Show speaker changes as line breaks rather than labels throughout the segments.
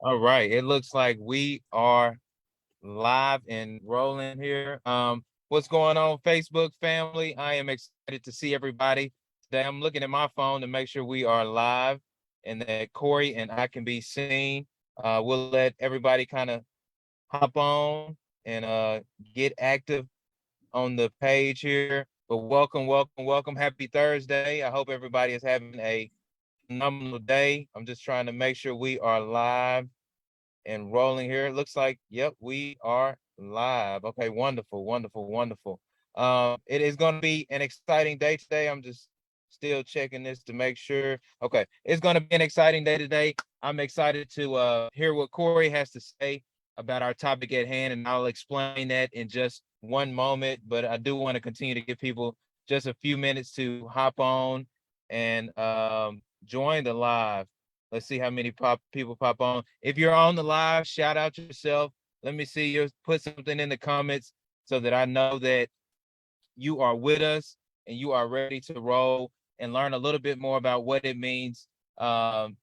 All right. It looks like we are live and rolling here. What's going on, Facebook family? I am excited to see everybody today. I'm looking at my phone to make sure we are live and that Corey and I can be seen. We'll let everybody kind of hop on and get active on the page here. But welcome, welcome, welcome. Happy Thursday. I hope everybody is having a phenomenal day. I'm just trying to make sure we are live and rolling here. It looks like, yep, we are live. Okay, wonderful, wonderful, wonderful. It is going to be an exciting day today. I'm just still checking this to make sure. Okay, it's going to be an exciting day today. I'm excited to hear what Corey has to say about our topic at hand, and I'll explain that in just one moment. But I do want to continue to give people just a few minutes to hop on and join the live. Let's see how many people pop on. If you're on the live, shout out yourself. Let me see you put something in the comments so that I know that you are with us and you are ready to roll and learn a little bit more about what it means from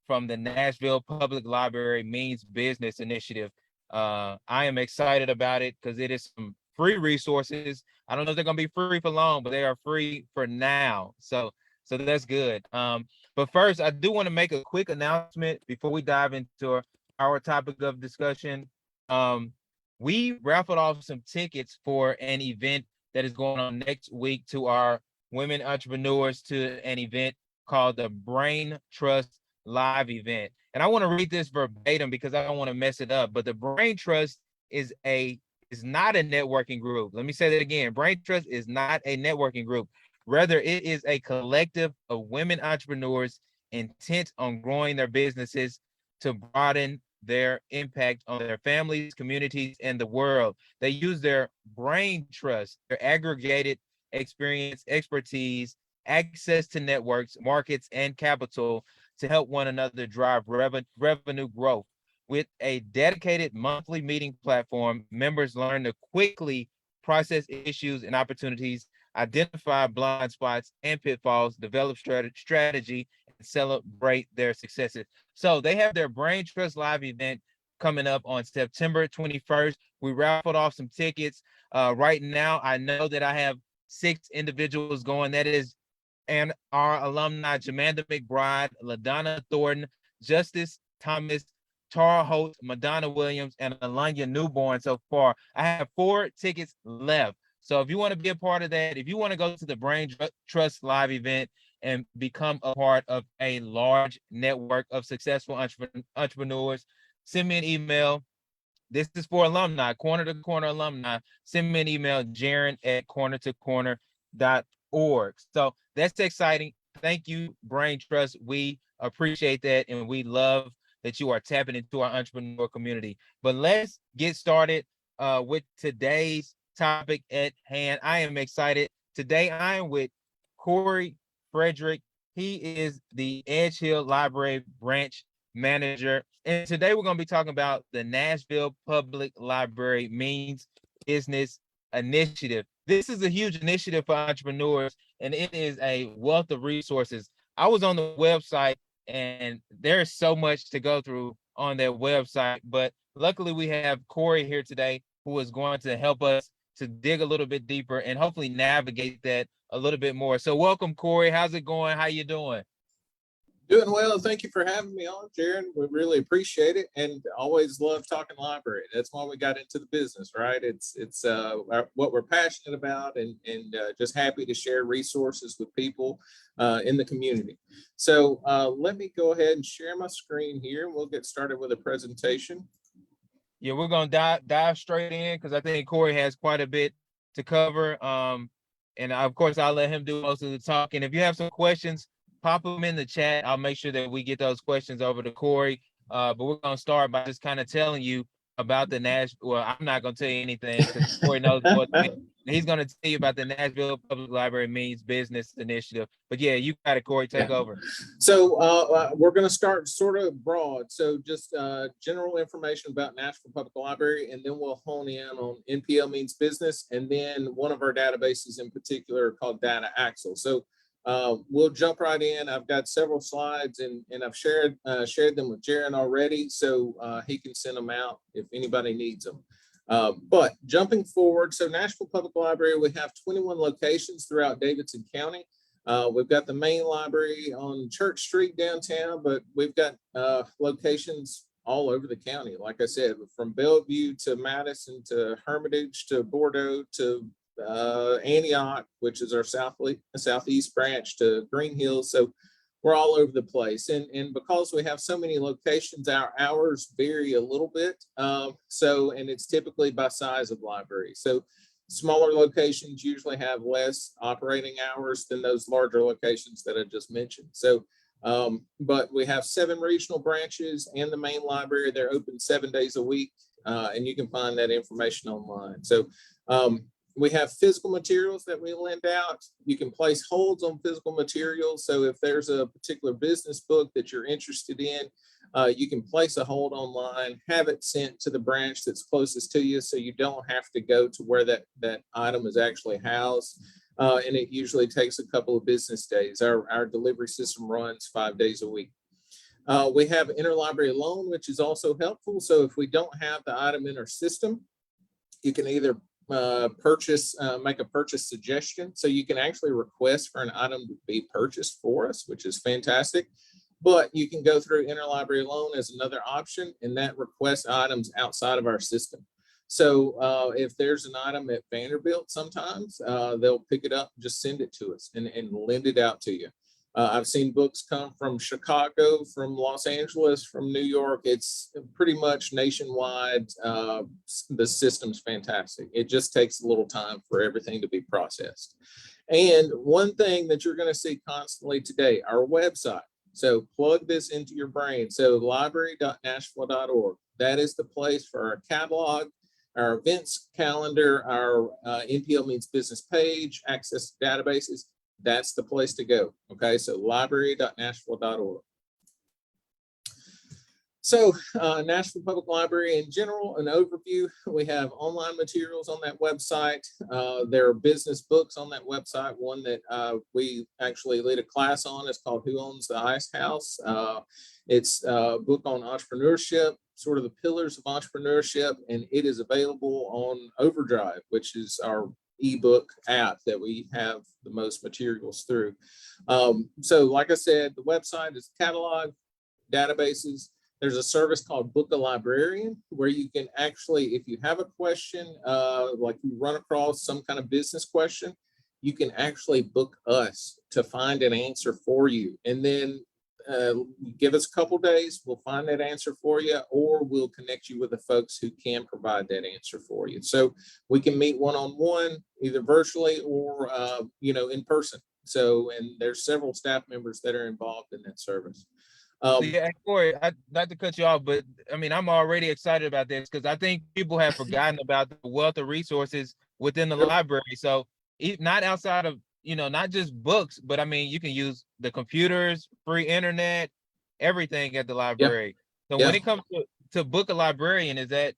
the Nashville Public Library Means Business Initiative. I am excited about it because it is some free resources. I don't know if they're going to be free for long, but they are free for now. So that's good. But first, I do want to make a quick announcement before we dive into our topic of discussion. We raffled off some tickets for an event that is going on next week to our women entrepreneurs to an event called the Brain Trust Live event. And I want to read this verbatim because I don't want to mess it up. But the Brain Trust is not a networking group. Let me say that again. Brain Trust is not a networking group. Rather, it is a collective of women entrepreneurs intent on growing their businesses to broaden their impact on their families, communities, and the world. They use their brain trust, their aggregated experience, expertise, access to networks, markets, and capital to help one another drive revenue growth. With a dedicated monthly meeting platform, members learn to quickly process issues and opportunities, identify blind spots and pitfalls, develop strategy, and celebrate their successes. So they have their Brain Trust Live event coming up on September 21st. We raffled off some tickets. Right now, I know that I have 6 individuals going. That is and our alumni, Jamanda McBride, LaDonna Thornton, Justice Thomas, Tara Holt, Madonna Williams, and Alanya Newborn so far. I have 4 tickets left. So if you want to be a part of that, if you want to go to the Brain Trust Live event and become a part of a large network of successful entrepreneurs, send me an email. This is for alumni, corner to corner alumni. Send me an email, Jaron@cornertocorner.org. So that's exciting. Thank you, Brain Trust. We appreciate that, and we love that you are tapping into our entrepreneur community. But let's get started with today's topic at hand. I am excited. Today, I am with Corey Frederick. He is the Edgehill Library Branch Manager. And today we're going to be talking about the Nashville Public Library Means Business Initiative. This is a huge initiative for entrepreneurs, and it is a wealth of resources. I was on the website, and there's so much to go through on that website, but luckily we have Corey here today who is going to help us to dig a little bit deeper and hopefully navigate that a little bit more. So welcome, Corey. How's it going? How you doing?
Doing well. Thank you for having me on, Jaron. We really appreciate it, and always love talking library. That's why we got into the business, right? It's what we're passionate about, and just happy to share resources with people in the community. So let me go ahead and share my screen here, and we'll get started with a presentation.
Yeah, we're gonna dive straight in because I think Corey has quite a bit to cover. And of course I'll let him do most of the talking. If you have some questions, pop them in the chat. I'll make sure that we get those questions over to Corey. But we're gonna start by just kind of telling you about the Nashville. Well, I'm not gonna tell you anything because Corey knows what he's gonna tell you about the Nashville Public Library Means Business Initiative. But yeah, you got it, Corey. Take over.
So we're going to start sort of broad. So just general information about Nashville Public Library, and then we'll hone in on NPL Means Business, and then one of our databases in particular called Data Axle. So we'll jump right in. I've got several slides and I've shared them with Jaron already, so he can send them out if anybody needs them. But jumping forward, so Nashville Public Library, we have 21 locations throughout Davidson County. We've got the main library on Church Street downtown, but we've got locations all over the county. Like I said, from Bellevue to Madison to Hermitage to Bordeaux to Antioch, which is our southeast branch, to Green Hills. So we're all over the place. And because we have so many locations, our hours vary a little bit. And it's typically by size of library. So smaller locations usually have less operating hours than those larger locations that I just mentioned. So, but we have 7 regional branches and the main library. They're open 7 days a week, and you can find that information online. So we have physical materials that we lend out. You can place holds on physical materials. So if there's a particular business book that you're interested in, you can place a hold online, have it sent to the branch that's closest to you, so you don't have to go to where that item is actually housed. And it usually takes a couple of business days. Our delivery system runs 5 days a week. We have interlibrary loan, which is also helpful. So if we don't have the item in our system, you can either make a purchase suggestion. So you can actually request for an item to be purchased for us, which is fantastic. But you can go through interlibrary loan as another option, and that requests items outside of our system. So if there's an item at Vanderbilt, sometimes they'll pick it up and just send it to us and lend it out to you. I've seen books come from Chicago, from Los Angeles, from New York. It's pretty much nationwide. The system's fantastic. It just takes a little time for everything to be processed. And one thing that you're going to see constantly today, our website. So plug this into your brain. So library.nashville.org. That is the place for our catalog, our events calendar, our NPL Means Business page, access to databases. That's the place to go. Okay, so library.nashville.org. So Nashville Public Library in general, an overview. We have online materials on that website. There are business books on that website. One that we actually lead a class on is called Who Owns the Ice House? It's a book on entrepreneurship, sort of the pillars of entrepreneurship, and it is available on Overdrive, which is our ebook app that we have the most materials through. So like I said, the website is catalog, databases. There's a service called Book a Librarian, where you can actually, if you have a question, like you run across some kind of business question, you can actually book us to find an answer for you. And then give us a couple days, we'll find that answer for you, or we'll connect you with the folks who can provide that answer for you. So we can meet one-on-one, either virtually or in person. So, and there's several staff members that are involved in that service.
Yeah, Corey, not to cut you off, but I mean, I'm already excited about this because I think people have forgotten about the wealth of resources within the library. So not outside of, not just books, but I mean, you can use the computers, free internet, everything at the library. So when it comes to book a librarian, is that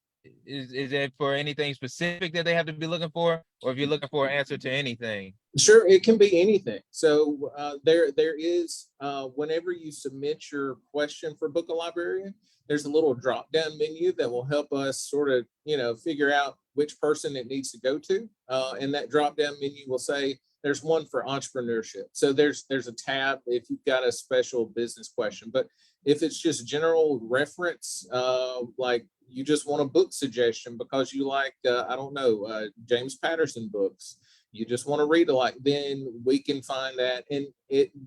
for anything specific that they have to be looking for, or if you're looking for an answer to anything?
Sure, it can be anything. So there is, whenever you submit your question for Book a Librarian, there's a little drop-down menu that will help us sort of, figure out which person it needs to go to. And that drop-down menu will say, there's one for entrepreneurship. So there's a tab if you've got a special business question. But if it's just general reference, like you just want a book suggestion because you like, I don't know, James Patterson books, you just want to read a lot, then we can find that. And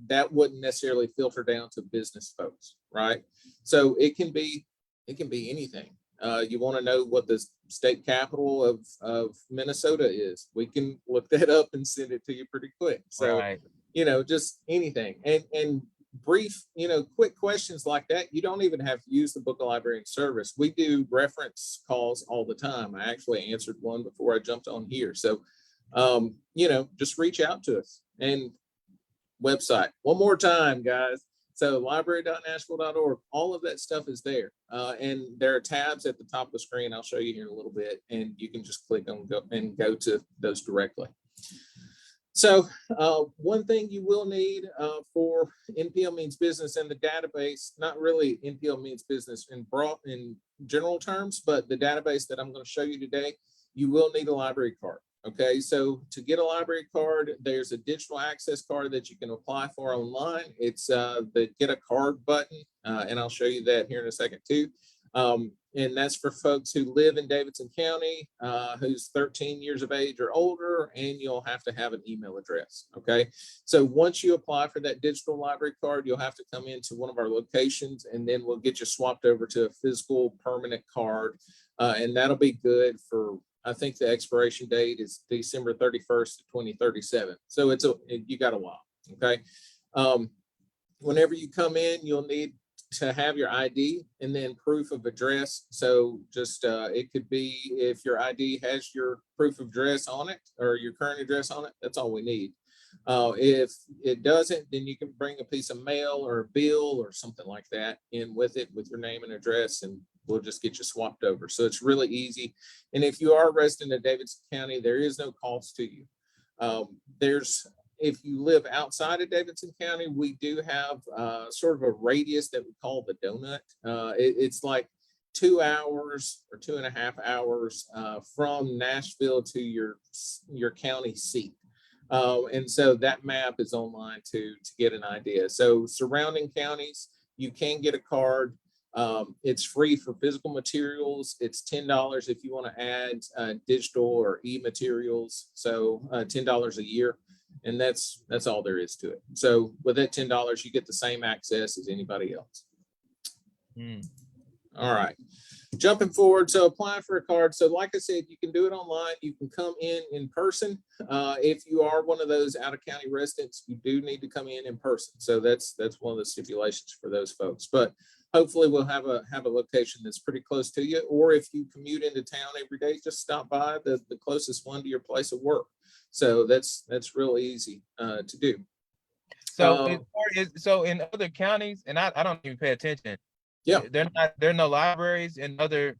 that wouldn't necessarily filter down to business folks, right? So it can be anything. You want to know what the state capital of Minnesota is, we can look that up and send it to you pretty quick. So,
right.
Just anything. And brief, quick questions like that, you don't even have to use the Book a Librarian service. We do reference calls all the time. I actually answered one before I jumped on here. So, just reach out to us. And website, one more time, guys. So library.nashville.org, all of that stuff is there. And there are tabs at the top of the screen. I'll show you here in a little bit, and you can just click on go to those directly. So one thing you will need for NPL means business and the database, not really NPL means business in general terms, but the database that I'm going to show you today, you will need a library card. Okay, so to get a library card, there's a digital access card that you can apply for online. It's the get a card button, and I'll show you that here in a second too. And that's for folks who live in Davidson County, who's 13 years of age or older, and you'll have to have an email address. Okay, so once you apply for that digital library card, you'll have to come into one of our locations, and then we'll get you swapped over to a physical permanent card, and that'll be good for, I think the expiration date is December 31st, 2037. So you got a while. Okay. Whenever you come in, you'll need to have your ID and then proof of address. So just it could be if your ID has your proof of address on it or your current address on it, that's all we need. If it doesn't, then you can bring a piece of mail or a bill or something like that in with it with your name and address, and we'll just get you swapped over. So it's really easy. And if you are a resident of Davidson County, there is no cost to you. If you live outside of Davidson County, we do have sort of a radius that we call the donut. It's like 2 hours or 2.5 hours from Nashville to your county seat. And so that map is online to get an idea. So surrounding counties, you can get a card. It's free for physical materials. It's $10 if you want to add digital or e-materials. So $10 a year. And that's all there is to it. So with that $10, you get the same access as anybody else. All right. Jumping forward, so applying for a card. So like I said, you can do it online. You can come in person. If you are one of those out-of-county residents, you do need to come in person. So that's one of the stipulations for those folks. But hopefully we'll have a location that's pretty close to you. Or if you commute into town every day, just stop by the closest one to your place of work. So that's real easy to do.
So so in other counties, and I don't even pay attention.
Yeah,
there are no libraries in other.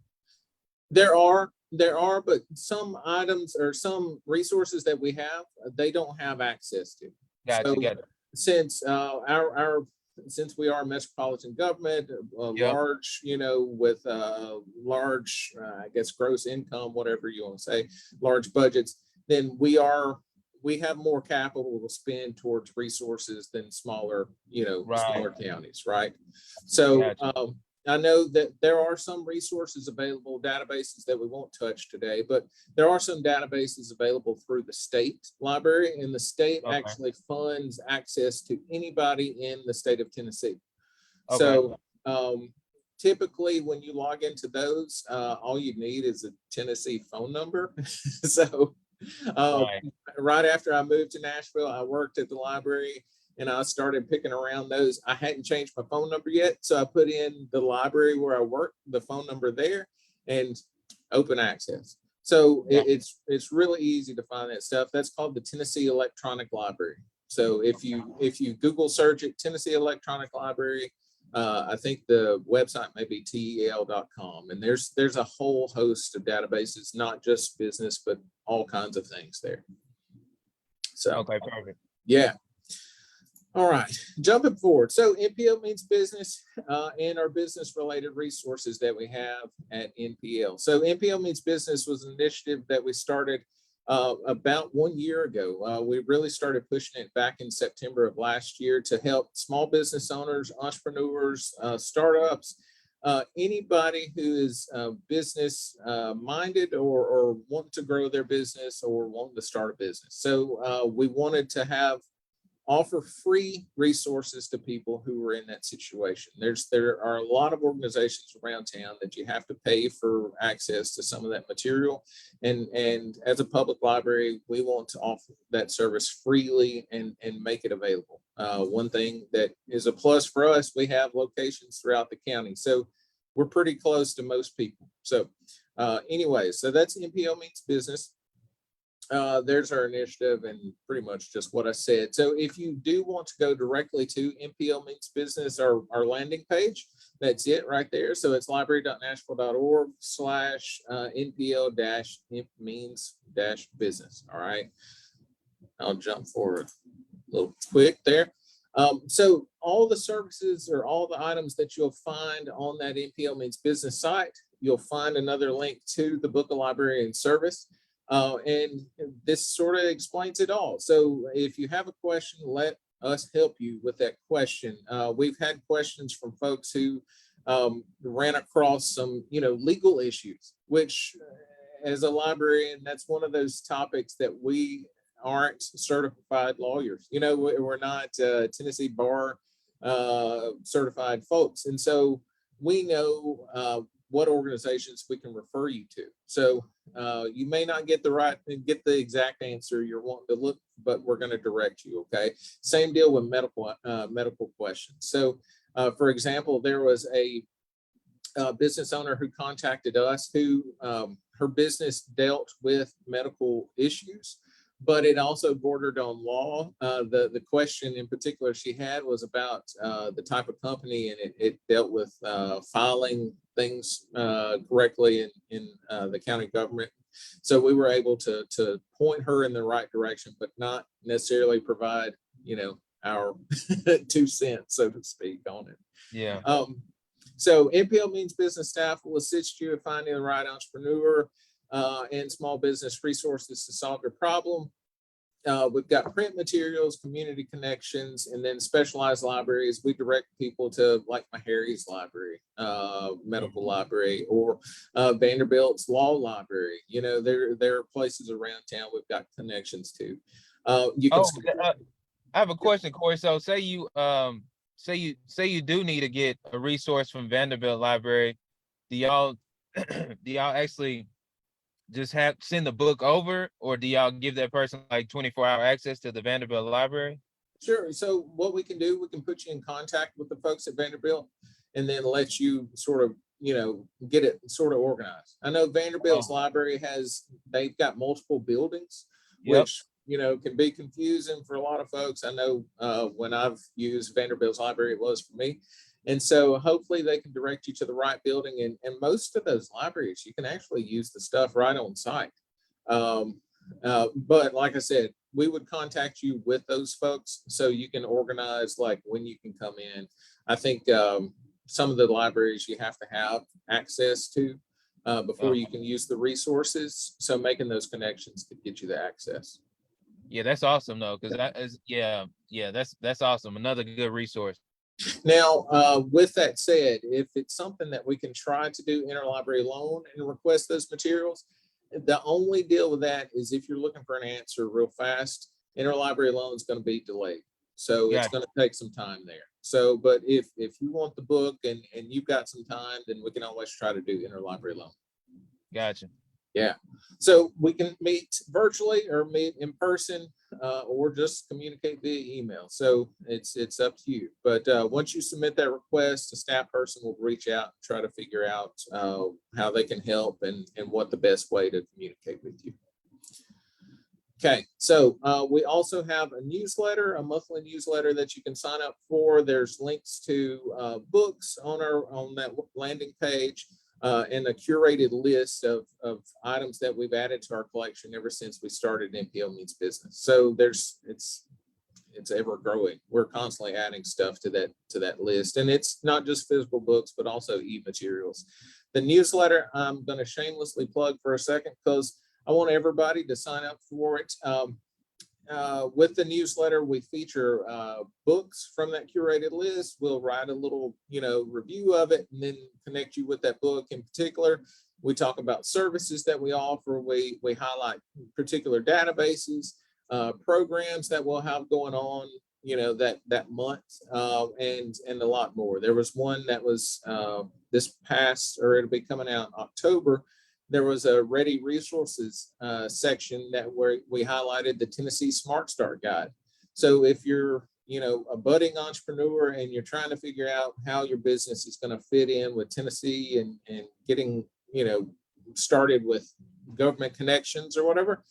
There are, but some items or some resources that we have, they don't have access to.
Gotcha.
Since since we are a metropolitan government, large, with large, I guess, gross income, whatever you want to say, large budgets, then we have more capital to spend towards resources than smaller, smaller counties, right? So I know that there are some resources available, databases that we won't touch today, but there are some databases available through the state library, and the state actually funds access to anybody in the state of Tennessee. So typically when you log into those, all you need is a Tennessee phone number. So right after I moved to Nashville, I worked at the library and I started picking around those. I hadn't changed my phone number yet, so I put in the library where I work, the phone number there, and open access. So it's really easy to find that stuff. That's called the Tennessee Electronic Library. So if you Google search it, Tennessee Electronic Library, I think the website may be tel.com, and there's a whole host of databases, not just business, but all kinds of things there. So
perfect.
Yeah. All right, jumping forward. So NPL means business and our business related resources that we have at NPL. So NPL means business was an initiative that we started about 1 year ago. We really started pushing it back in September of last year to help small business owners, entrepreneurs, startups, anybody who is business minded or want to grow their business or want to start a business. So we wanted to offer free resources to people who are in that situation. There are a lot of organizations around town that you have to pay for access to some of that material. And as a public library, we want to offer that service freely and make it available. One thing that is a plus for us, we have locations throughout the county. So we're pretty close to most people. So anyway, so that's NPL means business. There's our initiative and pretty much just what I said. So if you do want to go directly to NPL means business, our landing page, that's it right there. So it's library.nashville.org/NPL-means-business. All right. I'll jump forward a little quick there. So all the services or all the items that you'll find on that NPL Means Business site, you'll find another link to the Book of Librarian service. And this sort of explains it all. So if you have a question, let us help you with that question. We've had questions from folks who ran across some, legal issues, which as a librarian, that's one of those topics that we aren't certified lawyers. We're not Tennessee Bar certified folks. And so we know what organizations we can refer you to. So you may not get the exact answer you're wanting to look, but we're going to direct you. Okay. Same deal with medical questions. So for example, there was a business owner who contacted us who her business dealt with medical issues, but it also bordered on law. The question in particular she had was about the type of company, and it dealt with filing things correctly in the county government. So we were able to point her in the right direction, but not necessarily provide, our 2 cents, so to speak, on it.
Yeah.
So NPL Means Business staff will assist you in finding the right entrepreneur and small business resources to solve your problem. We've got print materials, community connections, and then specialized libraries. We direct people to like Harry's Library, Medical Library, or Vanderbilt's Law Library. There are places around town we've got connections to. You can.
I have a question, Corey. So say you do need to get a resource from Vanderbilt Library. Do y'all actually just send the book over, or do y'all give that person like 24-hour access to the Vanderbilt Library?
Sure. So what we can do, we can put you in contact with the folks at Vanderbilt and then let you sort of, get it sort of organized. I know Vanderbilt's library they've got multiple buildings, which, can be confusing for a lot of folks. I know when I've used Vanderbilt's library, it was for me. And so hopefully they can direct you to the right building. And most of those libraries, you can actually use the stuff right on site. But like I said, we would contact you with those folks so you can organize like when you can come in. I think some of the libraries you have to have access to before you can use the resources. So making those connections could get you the access.
Yeah, that's awesome though, because that's awesome. Another good resource.
Now, with that said, if it's something that we can try to do interlibrary loan and request those materials, the only deal with that is if you're looking for an answer real fast, interlibrary loan is going to be delayed. So it's going to take some time there. So, but if you want the book and you've got some time, then we can always try to do interlibrary loan.
Gotcha.
Yeah. So we can meet virtually or meet in person or just communicate via email. So it's up to you. But once you submit that request, a staff person will reach out and try to figure out how they can help and what the best way to communicate with you. Okay, so we also have a newsletter, a monthly newsletter that you can sign up for. There's links to books on that landing page. And a curated list of items that we've added to our collection ever since we started NPL Means Business. So it's ever growing. We're constantly adding stuff to that list, and it's not just physical books, but also e-materials. The newsletter I'm going to shamelessly plug for a second because I want everybody to sign up for it. With the newsletter, we feature books from that curated list. We'll write a little, review of it and then connect you with that book in particular. We talk about services that we offer. We highlight particular databases, programs that we'll have going on, that month, and a lot more. There was one that was this past, or it'll be coming out in October. There was a ready resources section where we highlighted the Tennessee Smart Start Guide. So if you're, a budding entrepreneur and you're trying to figure out how your business is going to fit in with Tennessee and getting, started with government connections or whatever,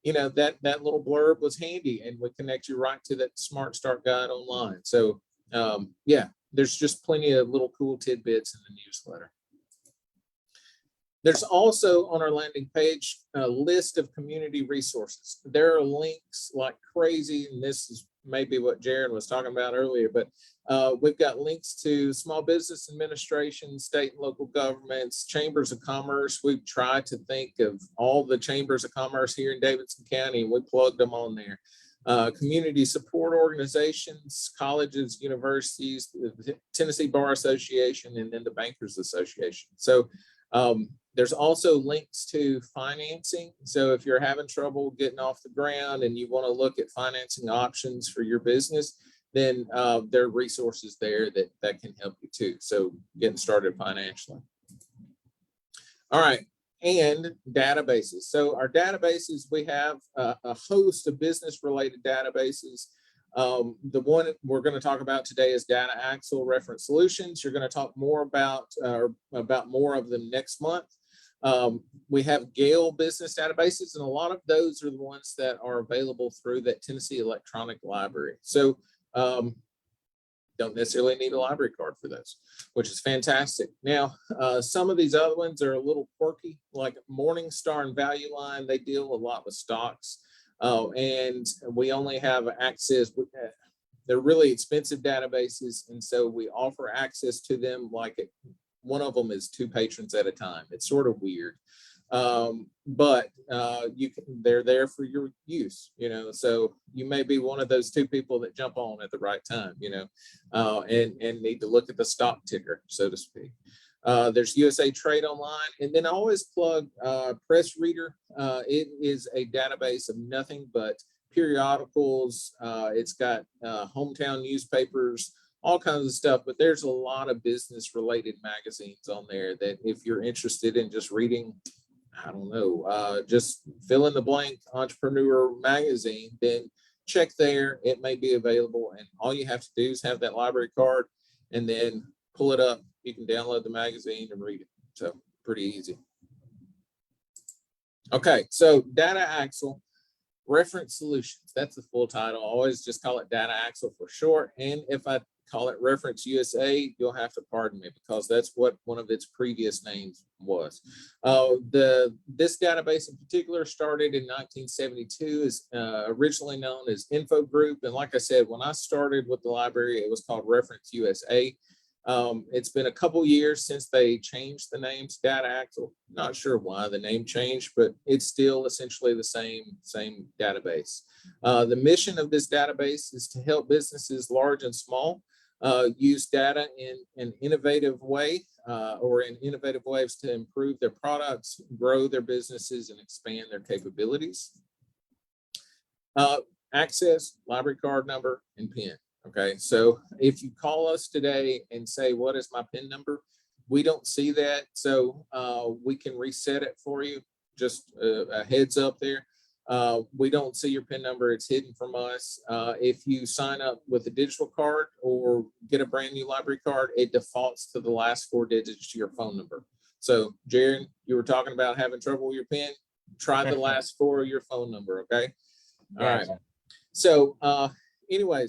that little blurb was handy and would connect you right to that Smart Start Guide online. So there's just plenty of little cool tidbits in the newsletter. There's also on our landing page a list of community resources. There are links like crazy, and this is maybe what Jaron was talking about earlier, but we've got links to small business administration, state and local governments, chambers of commerce. We've tried to think of all the chambers of commerce here in Davidson County, and we plugged them on there. Community support organizations, colleges, universities, the Tennessee Bar Association, and then the Bankers Association. So there's also links to financing. So if you're having trouble getting off the ground and you want to look at financing options for your business, then there are resources there that can help you too. So getting started financially. All right. And databases. So our databases, we have a host of business related databases. The one we're going to talk about today is Data Axle Reference Solutions. You're going to talk more about more of them next month. We have Gale business databases, and a lot of those are the ones that are available through that Tennessee Electronic Library. So don't necessarily need a library card for those, which is fantastic. Now, some of these other ones are a little quirky, like Morningstar and Value Line. They deal a lot with stocks, and we only have access. They're really expensive databases, and so we offer access to them like one of them is 2 patrons at a time. It's sort of weird, but they're there for your use, so you may be one of those 2 people that jump on at the right time, and need to look at the stock ticker, so to speak. There's USA Trade Online, and then I always plug Press Reader. It is a database of nothing but periodicals. It's got hometown newspapers, all kinds of stuff, but there's a lot of business related magazines on there that if you're interested in just reading, I don't know, just fill in the blank entrepreneur magazine, then check there. It may be available, and all you have to do is have that library card and then pull it up. You can download the magazine and read it. So pretty easy. Okay, so Data Axle Reference Solutions. That's the full title. I always just call it Data Axle for short. And if I call it Reference USA, you'll have to pardon me because that's what one of its previous names was. This database in particular started in 1972, is originally known as Info Group. And like I said, when I started with the library, it was called Reference USA. It's been a couple years since they changed the name to Data Axle. Not sure why the name changed, but it's still essentially the same database. The mission of this database is to help businesses large and small use data in an innovative way or in innovative ways to improve their products, grow their businesses, and expand their capabilities. Access, library card number, and PIN. Okay, so if you call us today and say, what is my PIN number? We don't see that, so we can reset it for you. Just a heads up there. We don't see your PIN number. It's hidden from us. If you sign up with a digital card or get a brand new library card, it defaults to the last 4 digits to your phone number. So Jaron, you were talking about having trouble with your PIN. Try the last 4 of your phone number, okay? All right. So anyway,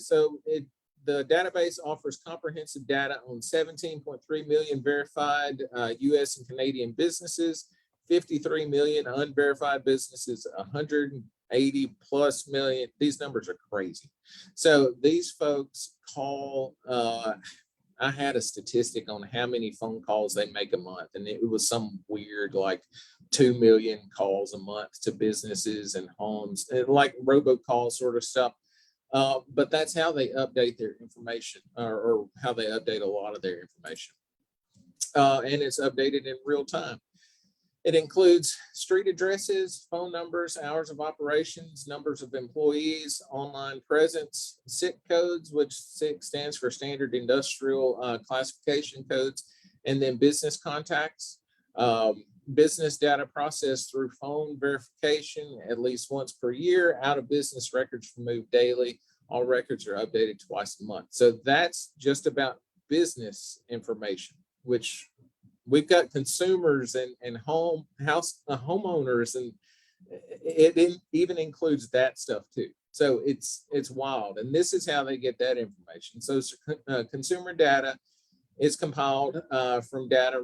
the database offers comprehensive data on 17.3 million verified U.S. and Canadian businesses, 53 million unverified businesses, 180 plus million. These numbers are crazy. So these folks call, I had a statistic on how many phone calls they make a month, and it was some weird like 2 million calls a month to businesses and homes, and like robocall sort of stuff. But that's how they update their information, or how they update a lot of their information. And it's updated in real time. It includes street addresses, phone numbers, hours of operations, numbers of employees, online presence, SIC codes, which SIC stands for Standard Industrial Classification Codes, and then business contacts. Business data processed through phone verification at least once per year. Out of business records removed daily. All records are updated twice a month. So that's just about business information, which we've got consumers and homeowners, and it even includes that stuff too. So it's wild, and this is how they get that information. So consumer data It's compiled from data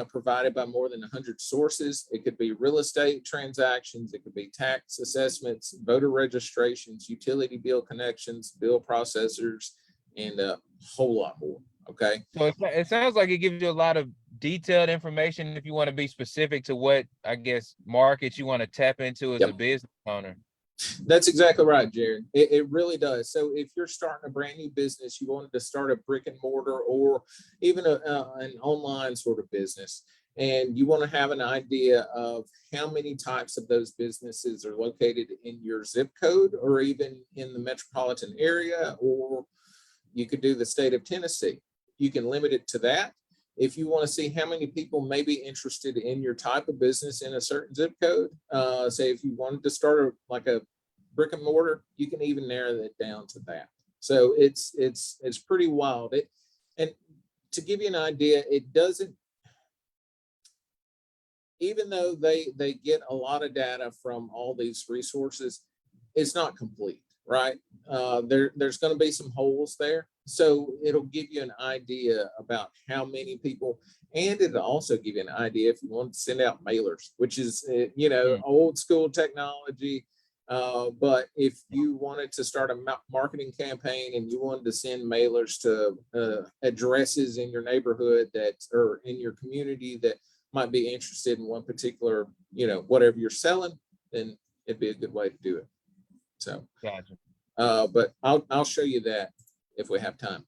provided by more than 100 sources. It could be real estate transactions, it could be tax assessments, voter registrations, utility bill connections, bill processors, and a whole lot more. Okay.
So it sounds like it gives you a lot of detailed information if you want to be specific to what, I guess, markets you want to tap into as a business owner.
That's exactly right, Jared. It really does. So if you're starting a brand new business, you wanted to start a brick and mortar or even an online sort of business, and you want to have an idea of how many types of those businesses are located in your zip code or even in the metropolitan area, or you could do the state of Tennessee. You can limit it to that. If you want to see how many people may be interested in your type of business in a certain zip code, say if you wanted to start like a brick and mortar, you can even narrow that down to that. So it's pretty wild. And to give you an idea, it doesn't, even though they get a lot of data from all these resources, it's not complete, right? There's going to be some holes there. So it'll give you an idea about how many people, and it'll also give you an idea if you want to send out mailers, which is, old school technology. But if you wanted to start a marketing campaign and you wanted to send mailers to addresses in your neighborhood or in your community that might be interested in one particular, whatever you're selling, then it'd be a good way to do it. So,
gotcha.
But I'll show you that if we have time.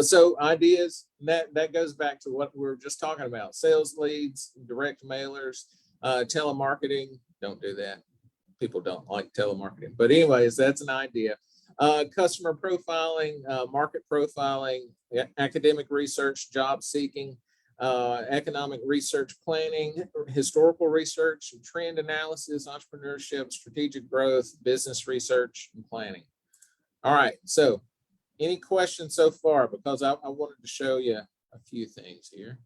So ideas, that goes back to what we were just talking about: sales leads, direct mailers, telemarketing. Don't do that. People don't like telemarketing, but anyways, that's an idea. Customer profiling, market profiling, academic research, job seeking, economic research planning, historical research, trend analysis, entrepreneurship, strategic growth, business research, and planning. All right, so any questions so far? Because I wanted to show you a few things here.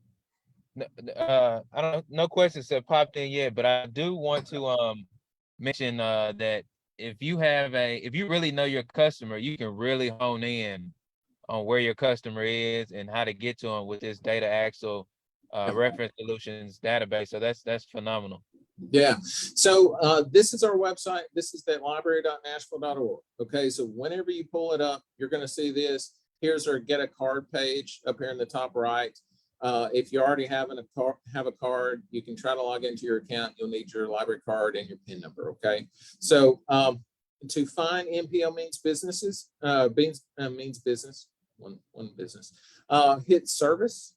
I don't know, no questions have popped in yet, but I do want to mention that if you really know your customer, you can really hone in on where your customer is and how to get to them with this data axle reference solutions database. So that's phenomenal.
Yeah. So this is our website. This is that library.nashville.org. Okay. So whenever you pull it up, you're going to see this. Here's our get a card page up here in the top right. If you already have a card, you can try to log into your account. You'll need your library card and your PIN number. Okay. So to find NPL means businesses, means business, one business, hit service.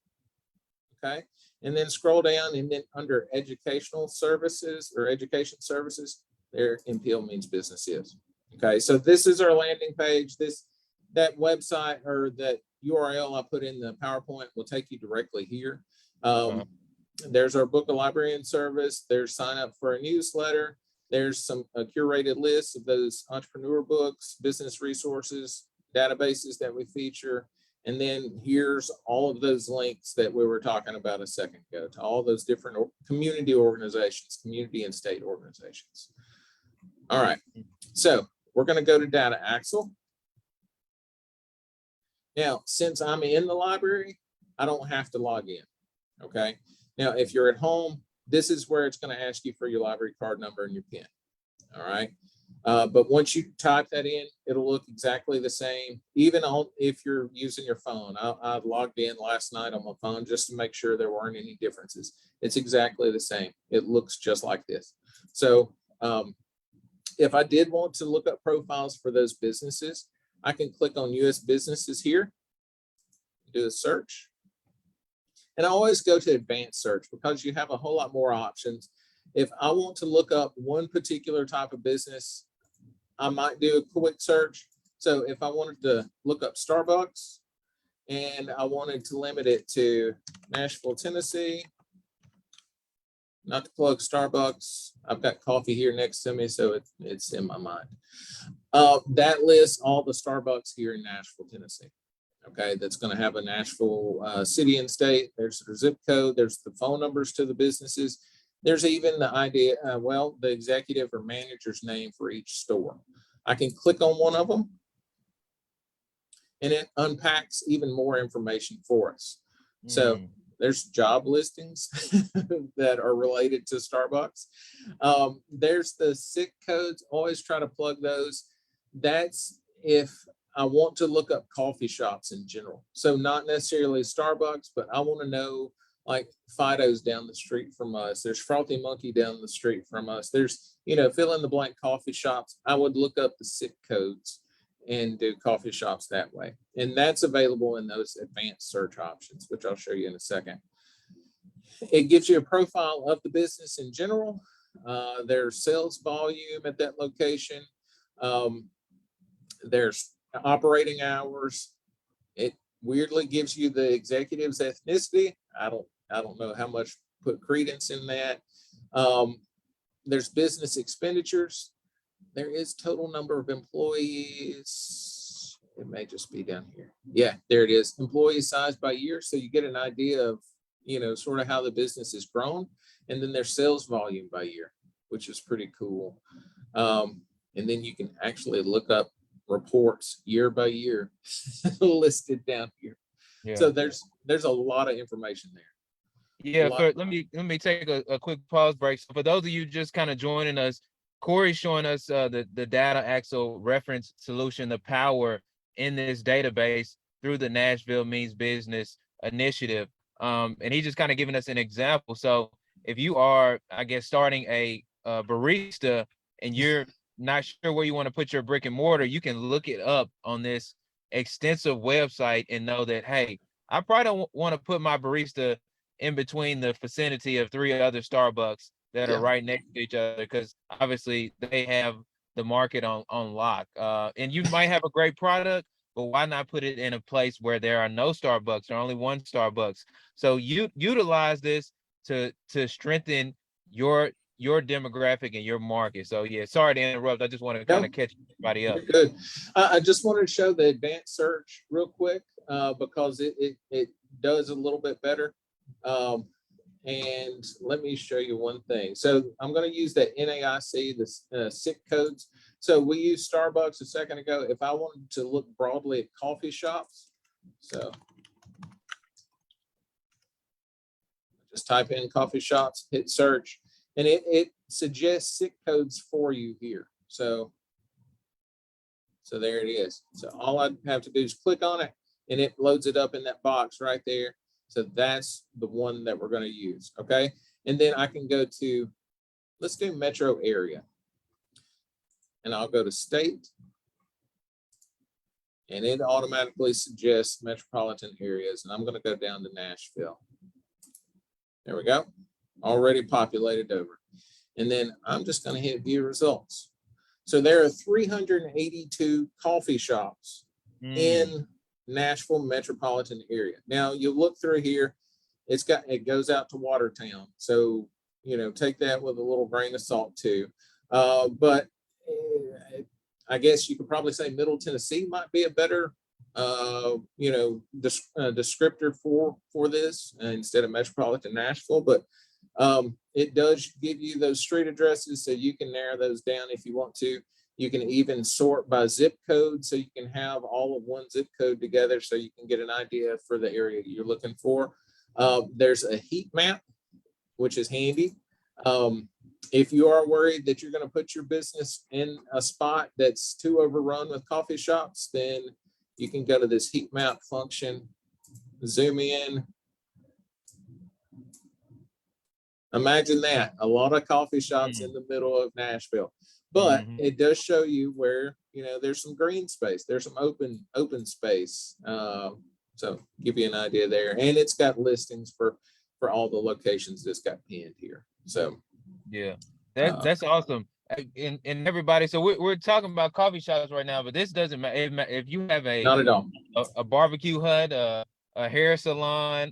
Okay. And then scroll down, and then under educational services or education services, there NPL means business is. Okay. So this is our landing page. That website or that URL I put in the PowerPoint will take you directly here. There's our book a librarian service. There's sign up for a newsletter. There's a curated list of those entrepreneur books, business resources, databases that we feature. And then here's all of those links that we were talking about a second ago to all those different community organizations, community and state organizations. All right, so we're going to go to Data Axle. Now, since I'm in the library, I don't have to log in. Okay. Now, if you're at home, this is where it's going to ask you for your library card number and your PIN. All right. But once you type that in, it'll look exactly the same, even if you're using your phone. I logged in last night on my phone just to make sure there weren't any differences. It's exactly the same. It looks just like this. So if I did want to look up profiles for those businesses, I can click on US businesses here, do a search. And I always go to advanced search because you have a whole lot more options. If I want to look up one particular type of business, I might do a quick search. So if I wanted to look up Starbucks and I wanted to limit it to Nashville, Tennessee, not to plug Starbucks, I've got coffee here next to me, so it's in my mind. That lists all the Starbucks here in Nashville, Tennessee. Okay, that's going to have a Nashville city and state. There's their zip code. There's the phone numbers to the businesses. There's even the idea, the executive or manager's name for each store. I can click on one of them, and it unpacks even more information for us. So
Mm.
there's job listings that are related to Starbucks. There's the SIC codes, always try to plug those. That's if I want to look up coffee shops in general. So not necessarily Starbucks, but I want to know like Fido's down the street from us. There's Frothy Monkey down the street from us. There's, fill in the blank coffee shops. I would look up the SIC codes and do coffee shops that way. And that's available in those advanced search options, which I'll show you in a second. It gives you a profile of the business in general, their sales volume at that location. There's operating hours. It weirdly gives you the executive's ethnicity. I don't know how much put credence in that. There's business expenditures. There is total number of employees. It may just be down here. Yeah, there it is. Employee size by year. So you get an idea of, sort of how the business has grown. And then their sales volume by year, which is pretty cool. And then you can actually look up reports year by year listed down here.
Yeah.
So there's a lot of information there.
Yeah, let me take a quick pause break. So for those of you just kind of joining us, Corey's showing us the data axle reference solution, the power in this database through the Nashville Means Business initiative. And he's just kind of giving us an example. So if you are, I guess, starting a barista and you're not sure where you want to put your brick and mortar, you can look it up on this extensive website and know that, hey, I probably don't want to put my barista in between the vicinity of 3 other Starbucks that are right next to each other, because obviously they have the market on lock. And you might have a great product, but why not put it in a place where there are no Starbucks or only one Starbucks? So you utilize this to strengthen your demographic and your market. So yeah, sorry to interrupt. I just want to kind of catch everybody up.
Good. I just wanted to show the advanced search real quick because it does a little bit better. And let me show you one thing. So I'm going to use that NAIC, the SIC codes. So we used Starbucks a second ago. If I wanted to look broadly at coffee shops, so just type in coffee shops, hit search, and it suggests SIC codes for you here. So there it is. So all I have to do is click on it and it loads it up in that box right there. So that's the one that we're going to use. Okay. And then I can go to, let's do metro area. And I'll go to state. And it automatically suggests metropolitan areas. And I'm going to go down to Nashville. There we go. Already populated over. And then I'm just going to hit view results. So there are 382 coffee shops in Nashville metropolitan area. Now you look through here, it goes out to Watertown. So, take that with a little grain of salt too. But I guess you could probably say Middle Tennessee might be a better, descriptor for this instead of metropolitan Nashville. But it does give you those street addresses, so you can narrow those down if you want to. You can even sort by zip code, so you can have all of one zip code together, so you can get an idea for the area you're looking for. There's a heat map, which is handy. If you are worried that you're going to put your business in a spot that's too overrun with coffee shops, then you can go to this heat map function, zoom in. Imagine that, a lot of coffee shops in the middle of Nashville, but it does show you where, there's some green space, there's some open space. So give you an idea there. And it's got listings for all the locations that's got pinned here. So
yeah, that's awesome. And everybody, so we're talking about coffee shops right now, but this doesn't matter if you have
not at all
a barbecue hut, a hair salon,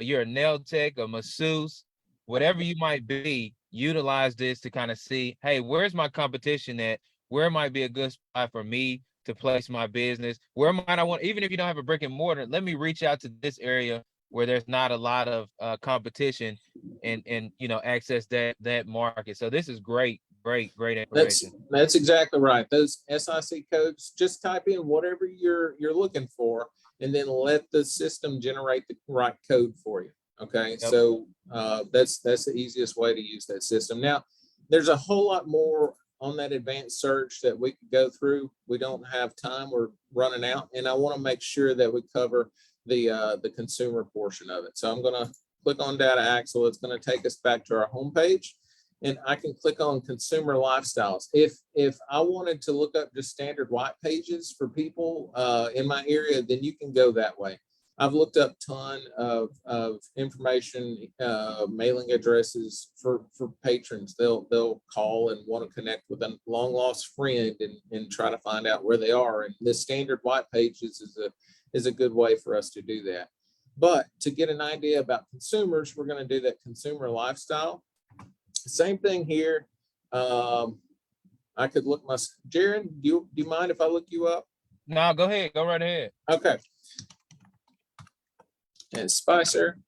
you're a nail tech, a masseuse, whatever you might be. Utilize this to kind of see, hey, where's my competition at? Where might be a good spot for me to place my business? Where might I want, even if you don't have a brick and mortar, let me reach out to this area where there's not a lot of competition and access that market. So this is great Great
That's
information.
that's exactly right. Those SIC codes, just type in whatever you're looking for, and then let the system generate the right code for you. Okay,
Yep.
so that's the easiest way to use that system. Now, there's a whole lot more on that advanced search that we could go through. We don't have time; we're running out, and I want to make sure that we cover the consumer portion of it. So I'm going to click on Data Axle. It's going to take us back to our homepage, and I can click on consumer lifestyles. If I wanted to look up just standard white pages for people in my area, then you can go that way. I've looked up a ton of information, mailing addresses for patrons. They'll call and want to connect with a long lost friend and try to find out where they are. And this standard white pages is a good way for us to do that. But to get an idea about consumers, we're going to do that consumer lifestyle. Same thing here. I could look my Jaron. Do you mind if I look you up?
No, go ahead. Go right ahead.
Okay. And Spicer.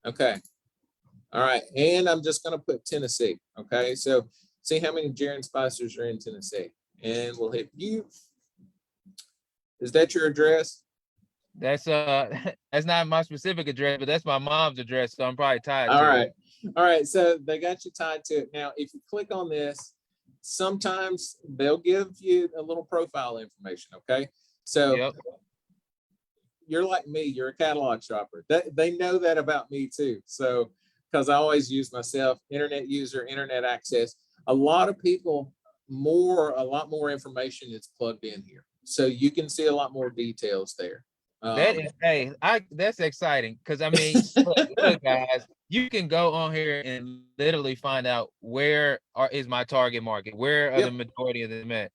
Okay. All right. And I'm just going to put Tennessee. Okay. So see how many Jaron Spicers are in Tennessee. And we'll hit view. Is that your address?
That's that's not my specific address, but that's my mom's address, so I'm probably tied
All
to
right.
it.
All right. So they got you tied to it. Now, if you click on this, sometimes they'll give you a little profile information. Okay. So
Yep.
you're like me, you're a catalog shopper. They know that about me too. So, because I always use myself, internet user, internet access. A lot of people, a lot more information is plugged in here. So you can see a lot more details there.
That is, hey, that's exciting because I mean, look, guys, you can go on here and literally find out is my target market, where are the majority of them at.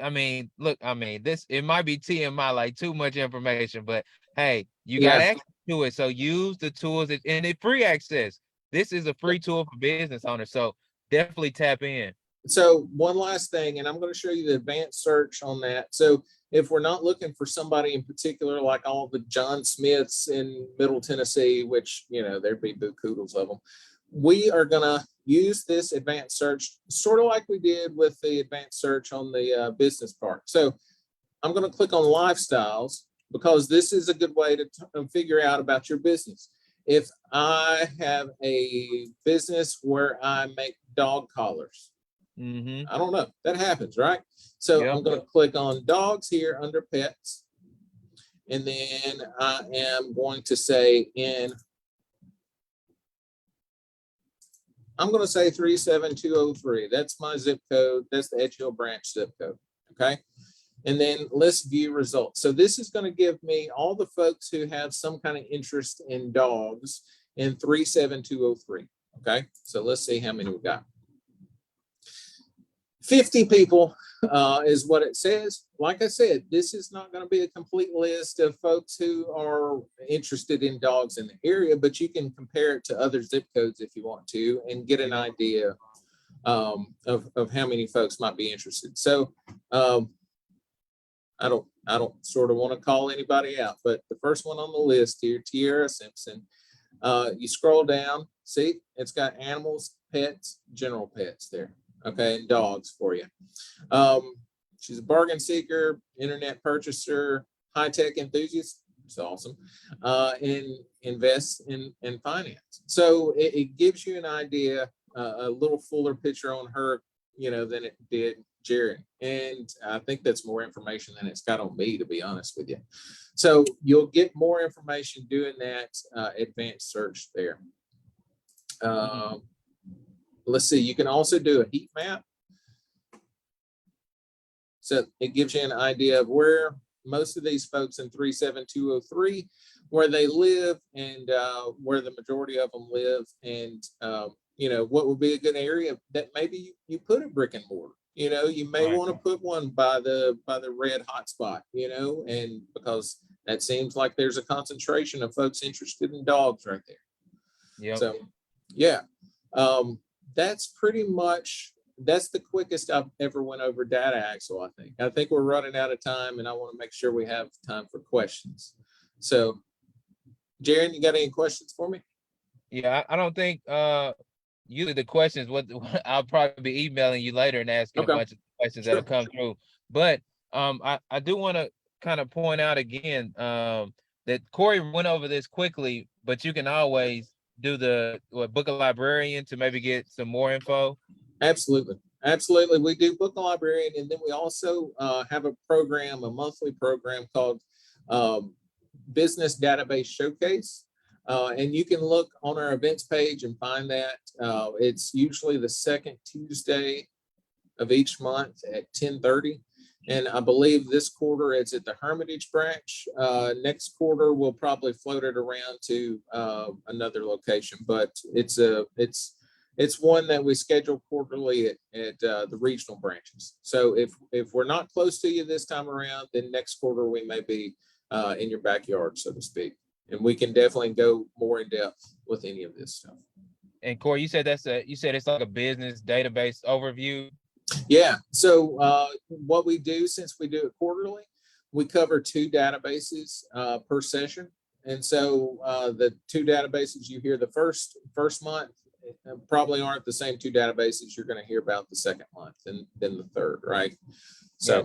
I mean, look, I mean, it might be TMI, like too much information, but hey, you got access to it, so use the tools and it's free access. This is a free tool for business owners, so definitely tap in.
So one last thing, and I'm going to show you the advanced search on that. So if we're not looking for somebody in particular, like all the John Smiths in Middle Tennessee, which, there'd be boo-koodles of them, we are going to use this advanced search sort of like we did with the advanced search on the business part. So I'm going to click on lifestyles because this is a good way to figure out about your business. If I have a business where I make dog collars, I don't know, that happens, right? So I'm going to click on dogs here under pets. And then I am going to say I'm going to say 37203. That's my zip code. That's the Edgehill branch zip code. Okay. And then let's view results. So this is going to give me all the folks who have some kind of interest in dogs in 37203. Okay. So let's see how many we got. 50 people is what it says. Like I said, this is not going to be a complete list of folks who are interested in dogs in the area, but you can compare it to other zip codes if you want to and get an idea of how many folks might be interested. So I don't sort of want to call anybody out, but the first one on the list here, Tiara Simpson, you scroll down, see, it's got animals, pets, general pets there. Okay, and dogs for you. She's a bargain seeker, internet purchaser, high-tech enthusiast. It's awesome. And invests in finance. So it gives you an idea, a little fuller picture on her, than it did Jaron. And I think that's more information than it's got on me, to be honest with you. So you'll get more information doing that advanced search there. Let's see, you can also do a heat map. So it gives you an idea of where most of these folks in 37203, where they live and where the majority of them live, and what would be a good area that maybe you put a brick and mortar. You may want to put one by the red hotspot, and because that seems like there's a concentration of folks interested in dogs right there. Yeah. So yeah. That's pretty much, that's the quickest I've ever went over Data Axle, I think we're running out of time, and I want to make sure we have time for questions. So, Jaron, you got any questions for me?
Yeah, I don't think usually the questions, what I'll probably be emailing you later and asking a
Okay.
bunch of questions
Sure.
that'll come through. But I do want to kind of point out again that Corey went over this quickly, but you can always do the book a librarian to maybe get some more info.
Absolutely. Absolutely. We do book a librarian, and then we also have a program, a monthly program called Business Database Showcase. And you can look on our events page and find that. It's usually the second Tuesday of each month at 10:30. And I believe this quarter it's at the Hermitage branch. Next quarter, we'll probably float it around to another location, but it's one that we schedule quarterly at the regional branches. So if we're not close to you this time around, then next quarter we may be in your backyard, so to speak. And we can definitely go more in depth with any of this stuff.
And Corey, you said it's like a business database overview.
Yeah. So what we do, since we do it quarterly, we cover 2 databases per session. And so the 2 databases you hear the first month probably aren't the same 2 databases you're going to hear about the second month and then the third, right? So,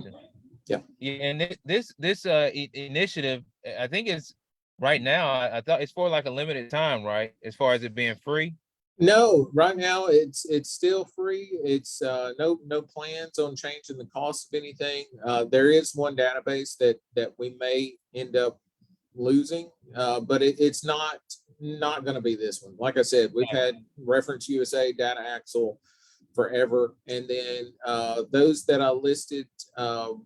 Gotcha.
Yeah.
And this initiative, I think it's right now. I thought it's for like a limited time, right? As far as it being free.
No, right now it's still free. It's no plans on changing the cost of anything. There is one database that we may end up losing, but it's not going to be this one. Like I said, we've had Reference USA, Data Axle forever, and then those that I listed on.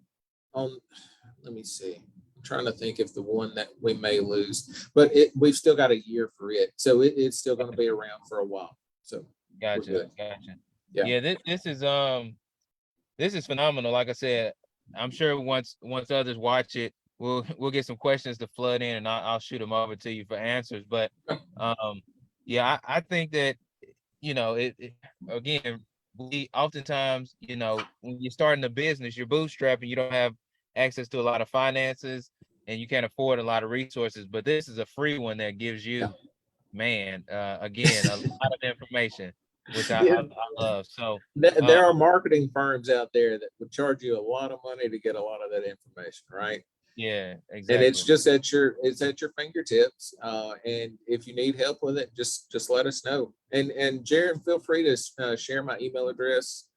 Let me see. I'm trying to think if the one that we may lose, but we've still got a year for it, so it's still going to be around for a while. So
Gotcha. Yeah, this is phenomenal. Like I said, I'm sure once others watch it, we'll get some questions to flood in, and I'll shoot them over to you for answers. But yeah, I think that again, we oftentimes, when you're starting a business, you're bootstrapping, you don't have access to a lot of finances, and you can't afford a lot of resources. But this is a free one that gives you, again, a lot of information, which I love. So
there are marketing firms out there that would charge you a lot of money to get a lot of that information, right?
Yeah, exactly.
And it's just at your fingertips. And if you need help with it, just let us know. And Jaron, feel free to share my email address,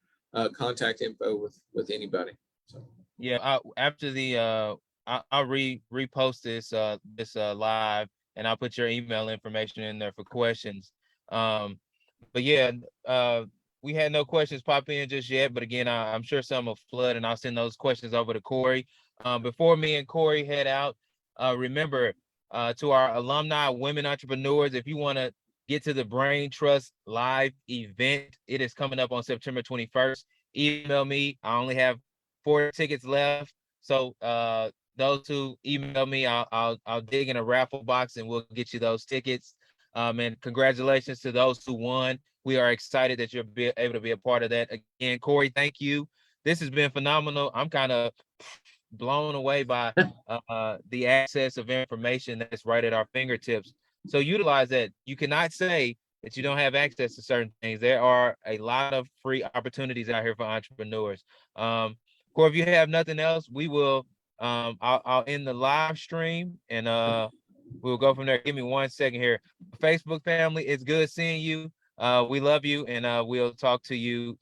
contact info with anybody. So
yeah, after the I'll repost this live, and I'll put your email information in there for questions. But yeah, we had no questions pop in just yet, but again, I'm sure some will flood, and I'll send those questions over to Corey. Before me and Corey head out, remember to our alumni women entrepreneurs, if you want to get to the Brain Trust live event, it is coming up on September 21st. Email me. I only have 4 tickets left, so those who email me, I'll dig in a raffle box and we'll get you those tickets. And congratulations to those who won. We are excited that you're able to be a part of that. Again, Corey, thank you. This has been phenomenal. I'm kind of blown away by the access of information that's right at our fingertips. So utilize that. You cannot say that you don't have access to certain things. There are a lot of free opportunities out here for entrepreneurs. Corey, if you have nothing else, we will I'll end the live stream, and we'll go from there. Give me 1 second here. Facebook family, it's good seeing you. We love you, and we'll talk to you